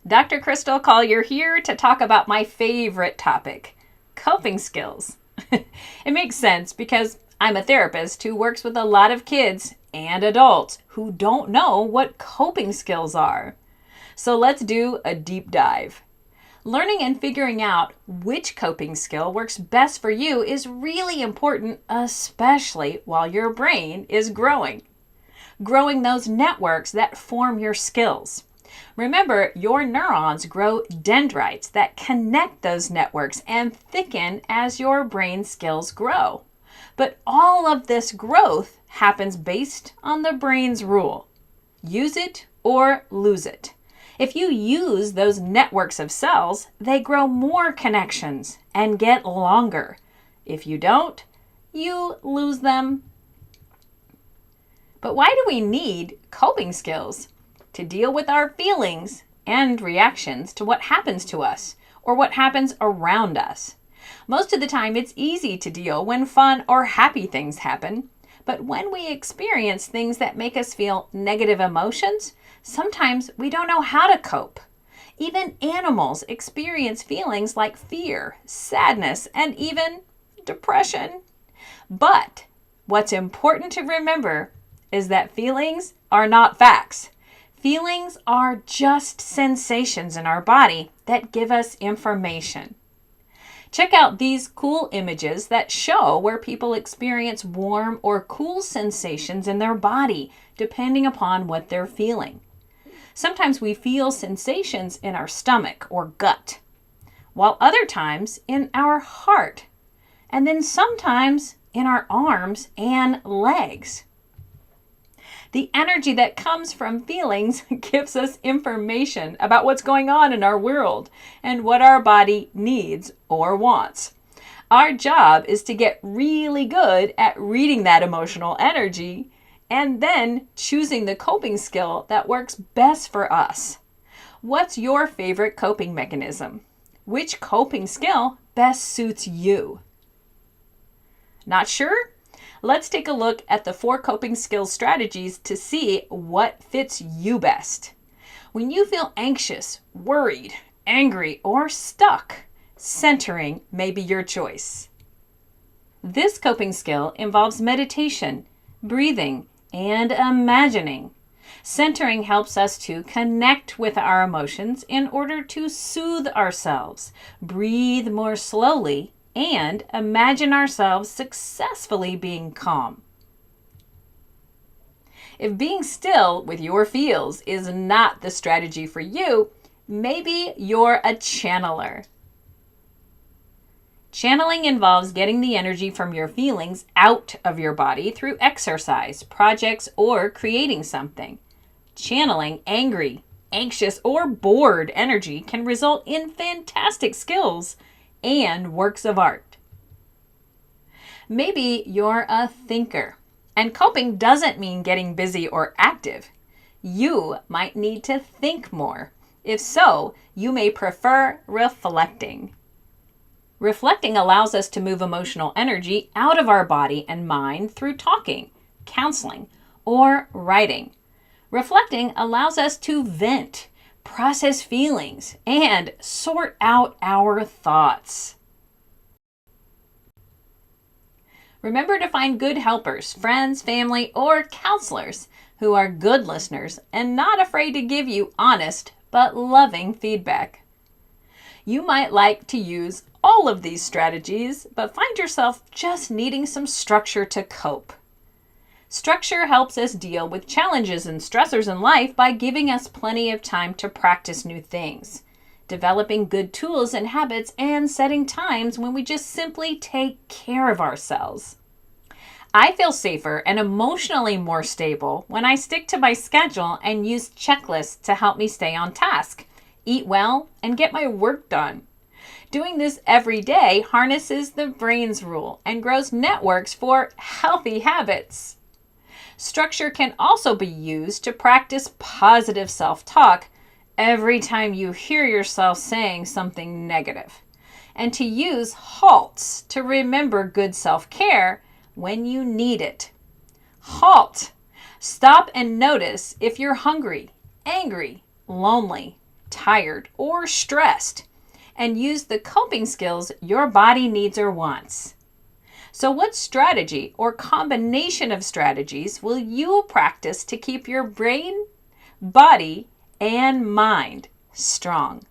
Dr. Crystal Collier here to talk about my favorite topic, coping skills. It makes sense because I'm a therapist who works with a lot of kids and adults who don't know what coping skills are. So let's do a deep dive. Learning and figuring out which coping skill works best for you is really important, especially while your brain is growing. Growing those networks that form your skills. Remember, your neurons grow dendrites that connect those networks and thicken as your brain skills grow. But all of this growth happens based on the brain's rule. Use it or lose it. If you use those networks of cells, they grow more connections and get longer. If you don't, you lose them. But why do we need coping skills? To deal with our feelings and reactions to what happens to us or what happens around us. Most of the time, it's easy to deal when fun or happy things happen. But when we experience things that make us feel negative emotions, sometimes we don't know how to cope. Even animals experience feelings like fear, sadness, and even depression. But what's important to remember is that feelings are not facts. Feelings are just sensations in our body that give us information. Check out these cool images that show where people experience warm or cool sensations in their body, depending upon what they're feeling. Sometimes we feel sensations in our stomach or gut, while other times in our heart, and then sometimes in our arms and legs. The energy that comes from feelings gives us information about what's going on in our world and what our body needs or wants. Our job is to get really good at reading that emotional energy and then choosing the coping skill that works best for us. What's your favorite coping mechanism? Which coping skill best suits you? Not sure? Let's take a look at the 4 coping skills strategies to see what fits you best. When you feel anxious, worried, angry, or stuck, centering may be your choice. This coping skill involves meditation, breathing, and imagining. Centering helps us to connect with our emotions in order to soothe ourselves, breathe more slowly, and imagine ourselves successfully being calm. If being still with your feels is not the strategy for you, maybe you're a channeler. Channeling involves getting the energy from your feelings out of your body through exercise, projects, or creating something. Channeling angry, anxious, or bored energy can result in fantastic skills and works of art. Maybe you're a thinker, and coping doesn't mean getting busy or active. You might need to think more. If so, you may prefer reflecting. Reflecting allows us to move emotional energy out of our body and mind through talking, counseling, or writing. Reflecting allows us to vent, process feelings, and sort out our thoughts. Remember to find good helpers, friends, family, or counselors who are good listeners and not afraid to give you honest but loving feedback. You might like to use all of these strategies, but find yourself just needing some structure to cope. Structure helps us deal with challenges and stressors in life by giving us plenty of time to practice new things, developing good tools and habits, and setting times when we just simply take care of ourselves. I feel safer and emotionally more stable when I stick to my schedule and use checklists to help me stay on task, eat well, and get my work done. Doing this every day harnesses the brain's rule and grows networks for healthy habits. Structure can also be used to practice positive self-talk every time you hear yourself saying something negative, and to use halts to remember good self-care when you need it. Halt. Stop and notice if you're hungry, angry, lonely, tired, or stressed, and use the coping skills your body needs or wants. So, what strategy or combination of strategies will you practice to keep your brain, body, and mind strong?